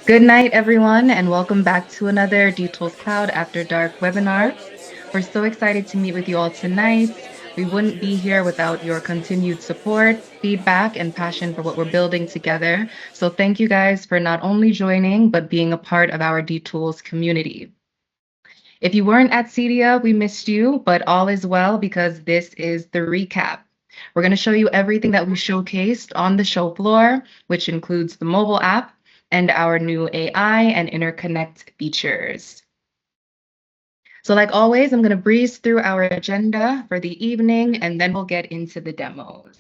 Good night, everyone, and welcome back to another DTools Cloud After Dark webinar. We're so excited to meet with you all tonight. We wouldn't be here without your continued support, feedback, and passion for what we're building together. So thank you guys for not only joining, but being a part of our DTools community. If you weren't at CEDIA, we missed you, but all is well because this is the recap. We're going to show you everything that we showcased on the show floor, which includes the mobile app and our new AI and interconnect features. So like always, I'm going to breeze through our agenda for the evening, and then we'll get into the demos.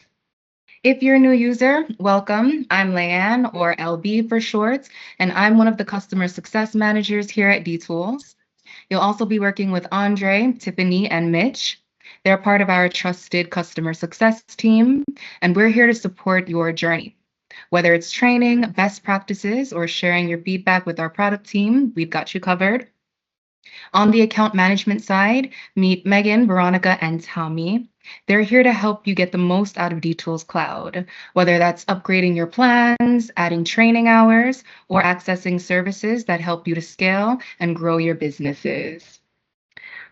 If you're a new user, welcome. I'm Leanne, or LB for short, and I'm one of the customer success managers here at DTools. You'll also be working with Andre, Tiffany, and Mitch. They're part of our trusted customer success team, and we're here to support your journey. Whether it's training, best practices, or sharing your feedback with our product team, we've got you covered. On the account management side, meet Megan, Veronica, and Tommy. They're here to help you get the most out of DTools Cloud, whether that's upgrading your plans, adding training hours, or accessing services that help you to scale and grow your businesses.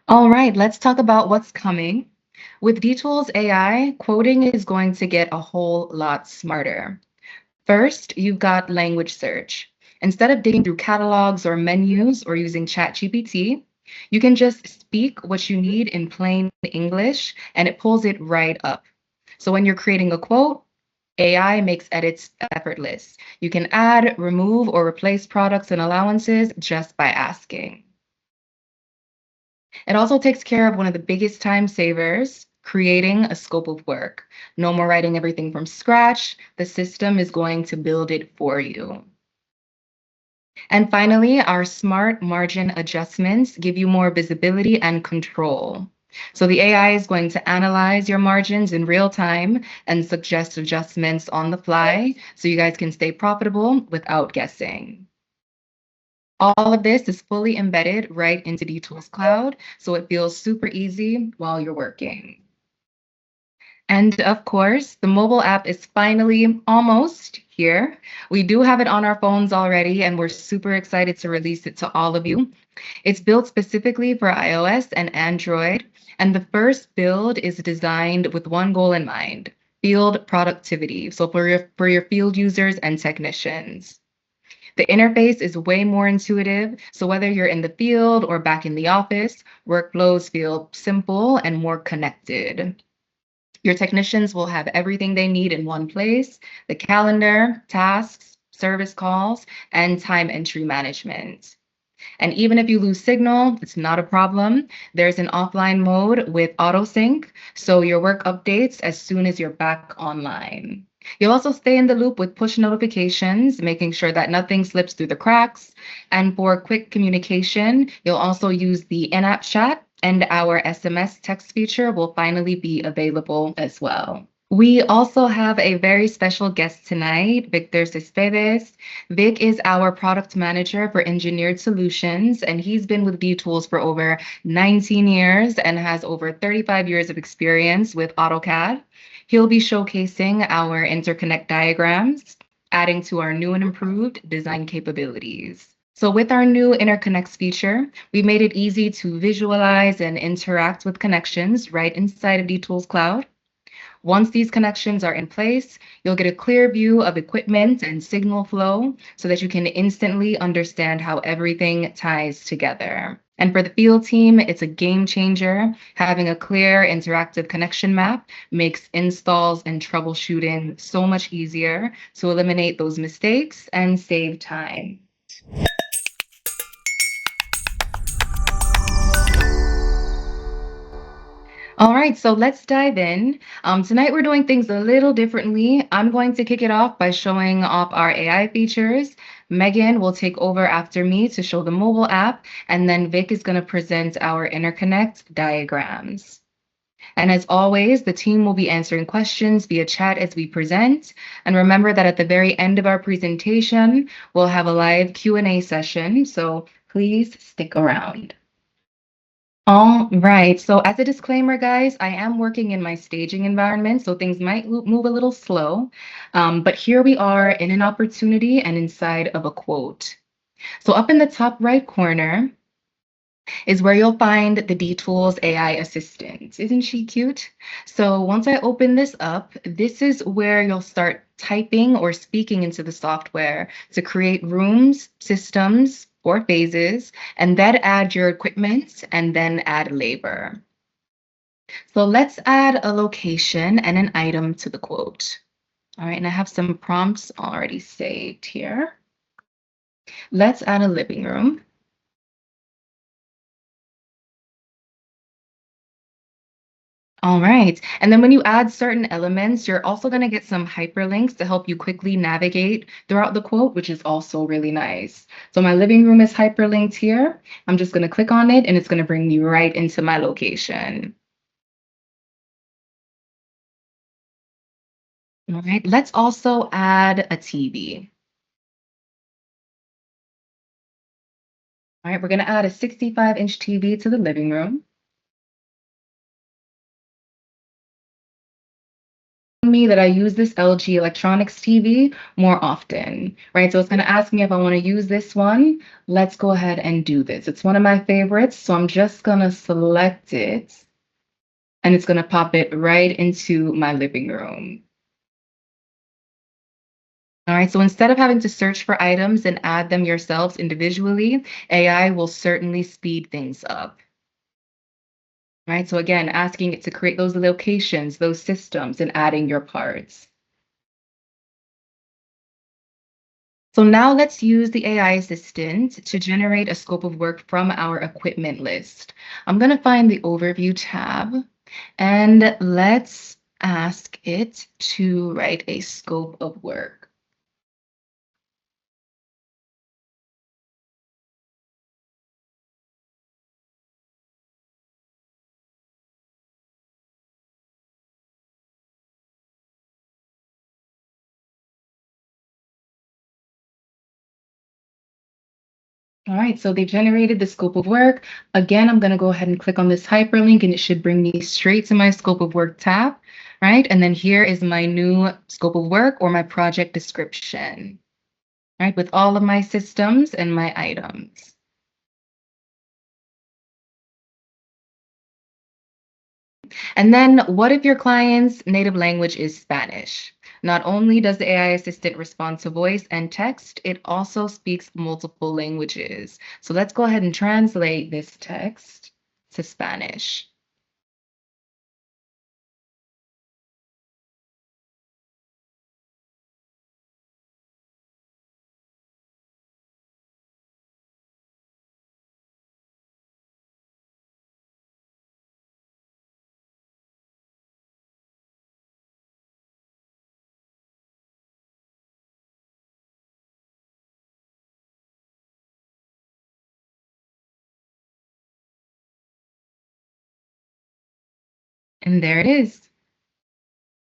All right, let's talk about what's coming. With DTools AI, quoting is going to get a whole lot smarter. First, you've got language search. Instead of digging through catalogs or menus or using ChatGPT, you can just speak what you need in plain English and it pulls it right up. So when you're creating a quote, AI makes edits effortless. You can add, remove, or replace products and allowances just by asking. It also takes care of one of the biggest time savers, creating a scope of work. No more writing everything from scratch. The system is going to build it for you. And finally, our smart margin adjustments give you more visibility and control. So the AI is going to analyze your margins in real time and suggest adjustments on the fly so you guys can stay profitable without guessing. All of this is fully embedded right into DTools Cloud, so it feels super easy while you're working. And of course, the mobile app is finally almost here. We do have it on our phones already, and we're super excited to release it to all of you. It's built specifically for iOS and Android, and the first build is designed with one goal in mind: field productivity. So for your field users and technicians. The interface is way more intuitive, so whether you're in the field or back in the office, workflows feel simple and more connected. Your technicians will have everything they need in one place: the calendar, tasks, service calls, and time entry management. And even if you lose signal, it's not a problem. There's an offline mode with auto sync, so your work updates as soon as you're back online. You'll also stay in the loop with push notifications, making sure that nothing slips through the cracks. And for quick communication, you'll also use the in-app chat, and our SMS text feature will finally be available as well. We also have a very special guest tonight, Victor Cespedes. Vic is our product manager for engineered solutions, and he's been with DTools for over 19 years and has over 35 years of experience with AutoCAD. He'll be showcasing our interconnect diagrams, adding to our new and improved design capabilities. So with our new Interconnects feature, we made it easy to visualize and interact with connections right inside of DTools Cloud. Once these connections are in place, you'll get a clear view of equipment and signal flow so that you can instantly understand how everything ties together. And for the field team, it's a game changer. Having a clear interactive connection map makes installs and troubleshooting so much easier to eliminate those mistakes and save time. All right, so let's dive in. Tonight we're doing things a little differently. I'm going to kick it off by showing off our AI features. Megan will take over after me to show the mobile app, and then Vic is going to present our interconnect diagrams. And as always, the team will be answering questions via chat as we present. And remember that at the very end of our presentation, we'll have a live Q&A session, so please stick around. All right. So as a disclaimer, guys, I am working in my staging environment, so things might move a little slow. But here we are in an opportunity and inside of a quote. So up in the top right corner is where you'll find the DTools AI assistant. Isn't she cute? So once I open this up, this is where you'll start typing or speaking into the software to create rooms, systems, or phases, and then add your equipment and then add labor. So let's add a location and an item to the quote. All right, and I have some prompts already saved here. Let's add a living room. All right. And then when you add certain elements, you're also going to get some hyperlinks to help you quickly navigate throughout the quote, which is also really nice. So my living room is hyperlinked here. I'm just going to click on it and it's going to bring me right into my location. All right. Let's also add a TV. All right. We're going to add a 65-inch TV to the living room. Me that I use this LG Electronics TV more often, right? So it's going to ask me if I want to use this one. Let's go ahead and do this. It's one of my favorites, so I'm just going to select it and it's going to pop it right into my living room. All right, so instead of having to search for items and add them yourselves individually, AI will certainly speed things up. Right, so again, asking it to create those locations, those systems, and adding your parts. So now let's use the AI assistant to generate a scope of work from our equipment list. I'm going to find the overview tab and let's ask it to write a scope of work. All right, so they generated the scope of work. Again, I'm going to go ahead and click on this hyperlink and it should bring me straight to my scope of work tab, right? And then here is my new scope of work or my project description, right? With all of my systems and my items. And then what if your client's native language is Spanish? Not only does the AI assistant respond to voice and text, it also speaks multiple languages. So let's go ahead and translate this text to Spanish. And there it is.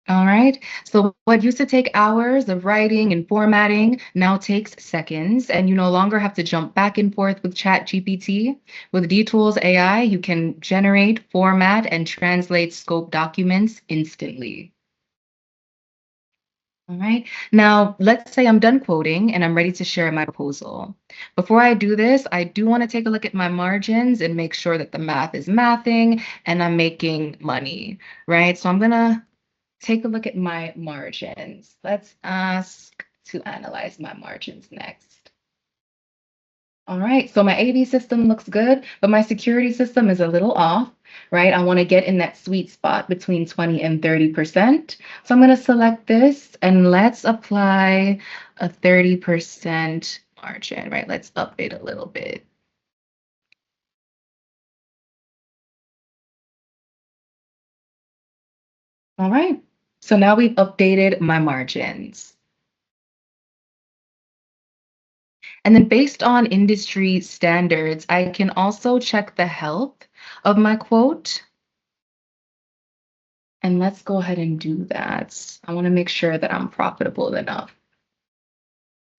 All right. So what used to take hours of writing and formatting now takes seconds, and you no longer have to jump back and forth with ChatGPT. With DTools AI, you can generate, format, and translate scope documents instantly. All right. Now, let's say I'm done quoting and I'm ready to share my proposal. Before I do this, I do want to take a look at my margins and make sure that the math is mathing and I'm making money, right? So I'm going to take a look at my margins. Let's ask to analyze my margins next. All right, so my AV system looks good, but my security system is a little off, right? I want to get in that sweet spot between 20 and 30%. So I'm going to select this and let's apply a 30% margin, right? Let's up it a little bit. All right, so now we've updated my margins. And then based on industry standards, I can also check the health of my quote. And let's go ahead and do that. I want to make sure that I'm profitable enough.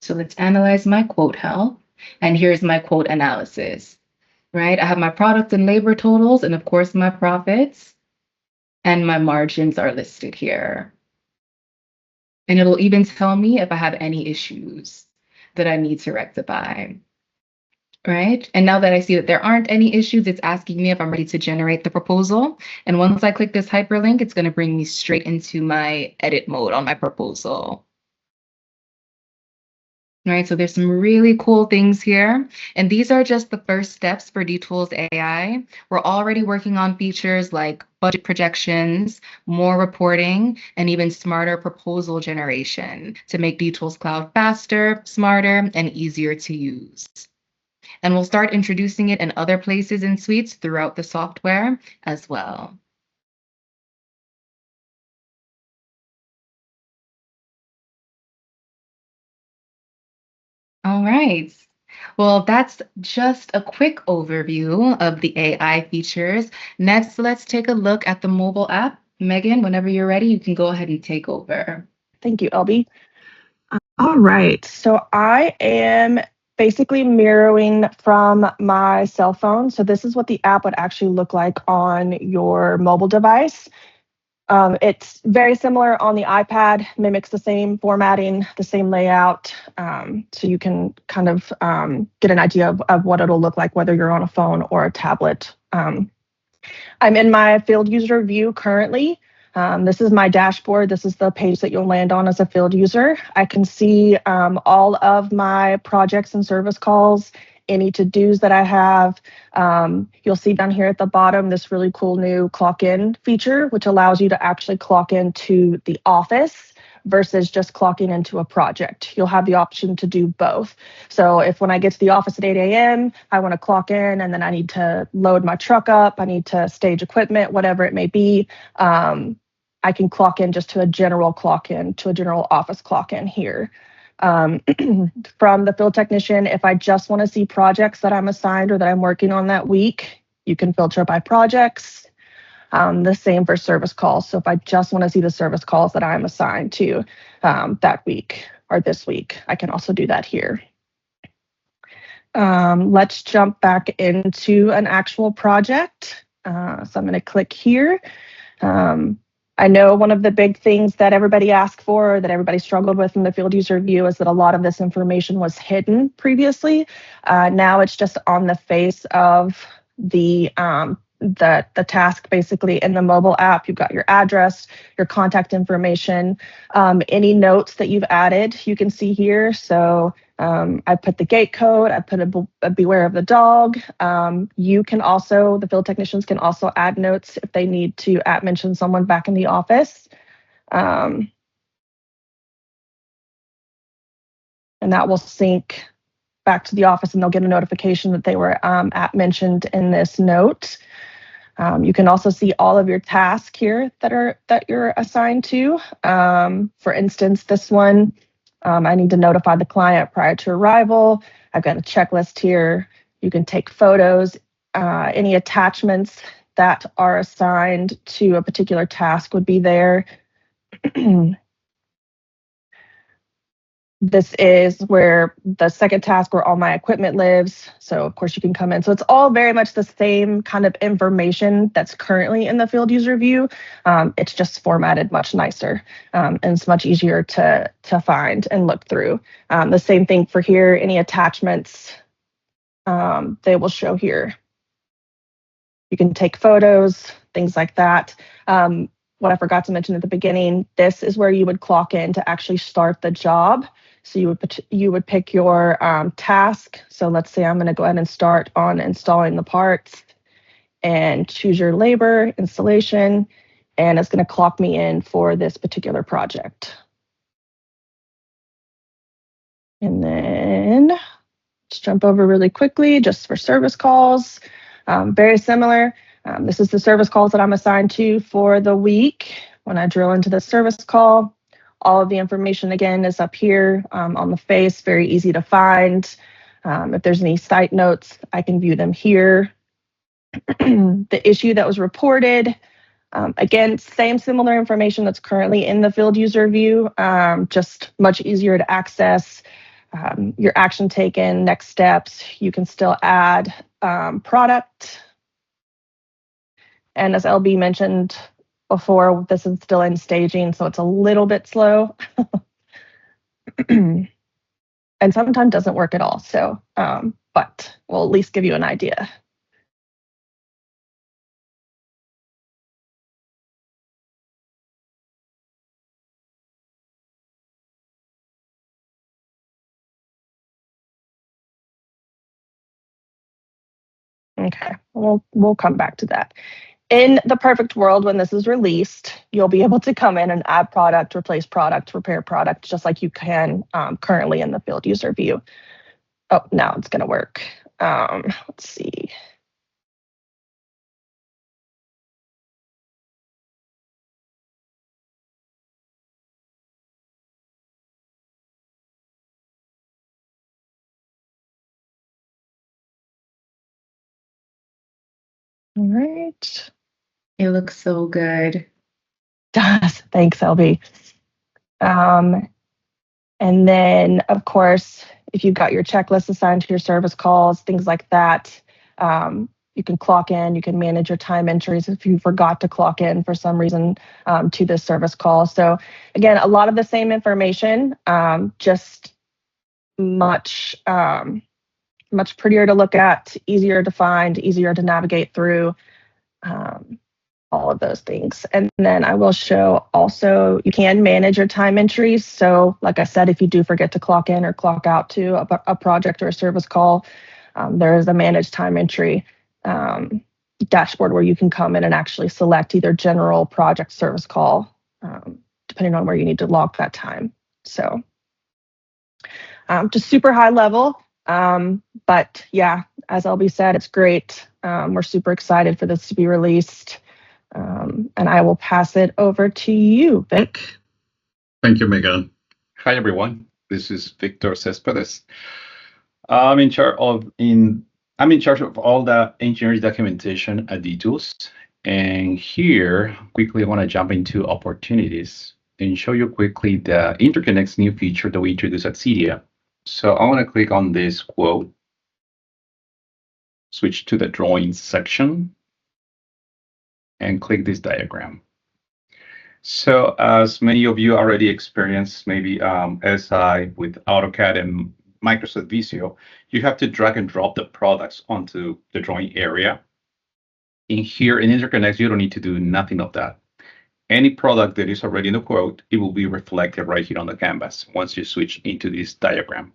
So let's analyze my quote health. And here's my quote analysis, right? I have my product and labor totals, and of course, my profits. And my margins are listed here. And it'll even tell me if I have any issues that I need to rectify. right? And now that I see that there aren't any issues, it's asking me if I'm ready to generate the proposal. And once I click this hyperlink, it's going to bring me straight into my edit mode on my proposal. Right, so there's some really cool things here. And these are just the first steps for DTools AI. We're already working on features like budget projections, more reporting, and even smarter proposal generation to make DTools Cloud faster, smarter, and easier to use. And we'll start introducing it in other places and suites throughout the software as well. All right. Well, that's just a quick overview of the AI features. Next, let's take a look at the mobile app. Megan, whenever you're ready, you can go ahead and take over. Thank you, LB. All right, so I am basically mirroring from my cell phone. So this is what the app would actually look like on your mobile device. It's very similar on the iPad, mimics the same formatting, the same layout. So you can kind of get an idea of what it'll look like, whether you're on a phone or a tablet. I'm in my field user view currently. This is my dashboard. This is the page that you'll land on as a field user. I can see all of my projects and service calls, any to-dos that I have. You'll see down here at the bottom this really cool new clock in feature, which allows you to actually clock into the office versus just clocking into a project. You'll have the option to do both. So if when I get to the office at 8 a.m., I want to clock in and then I need to load my truck up, I need to stage equipment, whatever it may be, I can clock in just to a general clock in, to a general office clock in here. From the field technician, if I just want to see projects that I'm assigned or that I'm working on that week, you can filter by projects. The same for service calls. So if I just want to see the service calls that I'm assigned to that week or this week, I can also do that here. Let's jump back into an actual project. So I'm going to click here. I know one of the big things that everybody asked for, that everybody struggled with in the field user view, is that a lot of this information was hidden previously. Now it's just on the face of the task. Basically in the mobile app, you've got your address, your contact information, any notes that you've added, you can see here. So I put the gate code, I put a beware of the dog. You can also, the field technicians can also add notes if they need to mention someone back in the office. And that will sync back to the office and they'll get a notification that they were mentioned in this note. You can also see all of your tasks here that you're assigned to. For instance, this one, I need to notify the client prior to arrival. I've got a checklist here. You can take photos. Any attachments that are assigned to a particular task would be there. This is where the second task where all my equipment lives. So of course you can come in. So it's all very much the same kind of information that's currently in the field user view. It's just formatted much nicer and it's much easier to find and look through. The same thing for here, any attachments they will show here. You can take photos, things like that. What I forgot to mention at the beginning, this is where you would clock in to actually start the job. So you would pick your task. So let's say I'm going to go ahead and start on installing the parts and choose your labor installation, and it's going to clock me in for this particular project. And then let's jump over really quickly just for service calls. Very similar. This is the service calls that I'm assigned to for the week. When I drill into the service call, all of the information again is up here on the face, very easy to find. If there's any site notes, I can view them here. The issue that was reported, again, same similar information that's currently in the field user view, just much easier to access. Your action taken, next steps, you can still add product. And as LB mentioned before, this is still in staging, so it's a little bit slow. And sometimes doesn't work at all. So but we'll at least give you an idea. Okay, we'll come back to that. In the perfect world, when this is released, you'll be able to come in and add product, replace product, repair product, just like you can currently in the field user view. Oh, now it's going to work. Let's see. All right. It looks so good. Does. Thanks, LB. And then, of course, if you've got your checklist assigned to your service calls, things like that, you can clock in, you can manage your time entries if you forgot to clock in for some reason to this service call. So, again, a lot of the same information, just much, much prettier to look at, easier to find, easier to navigate through. All of those things. And then I will show also you can manage your time entries. So like I said, if you do forget to clock in or clock out to a project or a service call, there is a manage time entry dashboard where you can come in and actually select either general, project, service call, depending on where you need to log that time. So just super high level. But yeah, as LB said, it's great. We're super excited for this to be released. And I will pass it over to you, Vic. Thank you, Megan. Hi, everyone. This is Victor Cespedes. I'm in charge of all the engineering documentation at DTools. And here, quickly, I want to jump into opportunities and show you quickly the Interconnects new feature that we introduced at CEDIA. So I want to click on this quote, switch to the drawings section, and click this diagram. So as many of you already experienced, maybe SI with AutoCAD and Microsoft Visio, you have to drag and drop the products onto the drawing area. In here in Interconnects, you don't need to do nothing of that. Any product that is already in the quote, it will be reflected right here on the canvas once you switch into this diagram.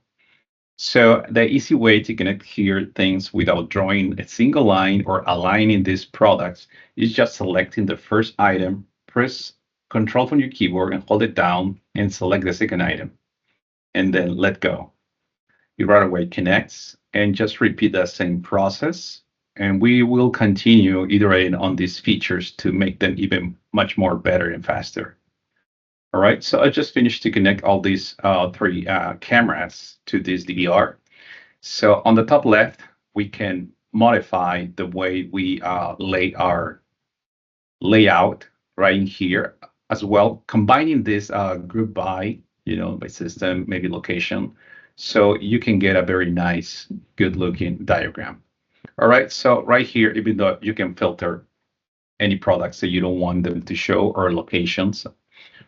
So the easy way to connect here things without drawing a single line or aligning these products is just selecting the first item, press Control from your keyboard and hold it down and select the second item, and then let go. It right away connects, and just repeat that same process. And we will continue iterating on these features to make them even much more better and faster. All right, so I just finished to connect all these three cameras to this DVR. So on the top left, we can modify the way we lay our layout right in here as well, combining this group by, by system, maybe location. So you can get a very nice, good looking diagram. All right, so right here, even though you can filter any products that you don't want them to show or locations.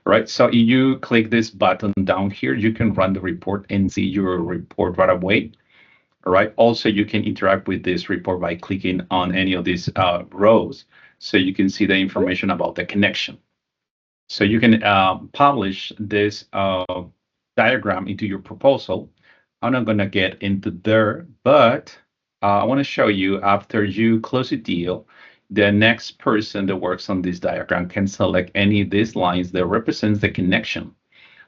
Right, so if you click this button down here, you can run the report and see your report right away. All right, also you can interact with this report by clicking on any of these rows, so you can see the information about the connection. So you can publish this diagram into your proposal. I'm not going to get into there, but I want to show you after you close a deal, the next person that works on this diagram can select any of these lines that represents the connection.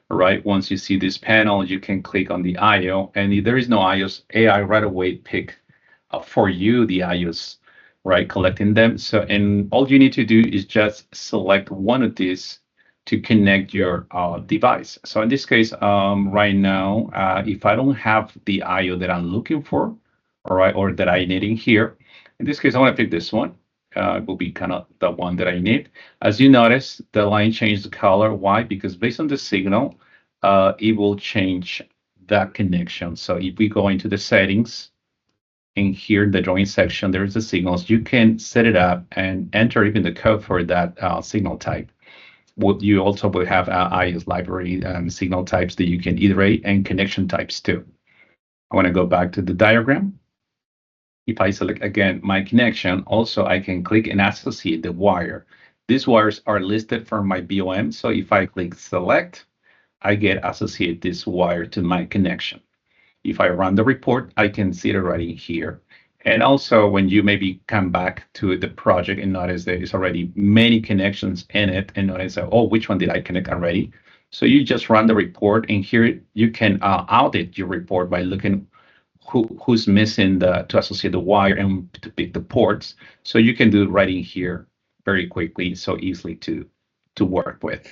All right, once you see this panel, you can click on the IO, and if there is no IOs, AI right away pick for you the IOs, right, collecting them. So, and all you need to do is just select one of these to connect your device. So in this case, right now, if I don't have the IO that I'm looking for, all right, or that I need in here, in this case, I want to pick this one. It will be kind of the one that I need. As you notice, the line changed the color. Why? Because based on the signal, it will change that connection. So if we go into the settings, and here in the drawing section, there's the signals. You can set it up and enter even the code for that signal type. You also will have IOS library signal types that you can iterate and connection types too. I want to go back to the diagram. If I select again my connection, also I can click and associate the wire. These wires are listed for my BOM. So if I click select, I get associate this wire to my connection. If I run the report, I can see it already here. And also when you maybe come back to the project and notice there is already many connections in it and notice that, oh, which one did I connect already? So you just run the report and here you can audit your report by looking who's missing to associate the wire and to pick the ports. So you can do it right in here very quickly, so easily to work with.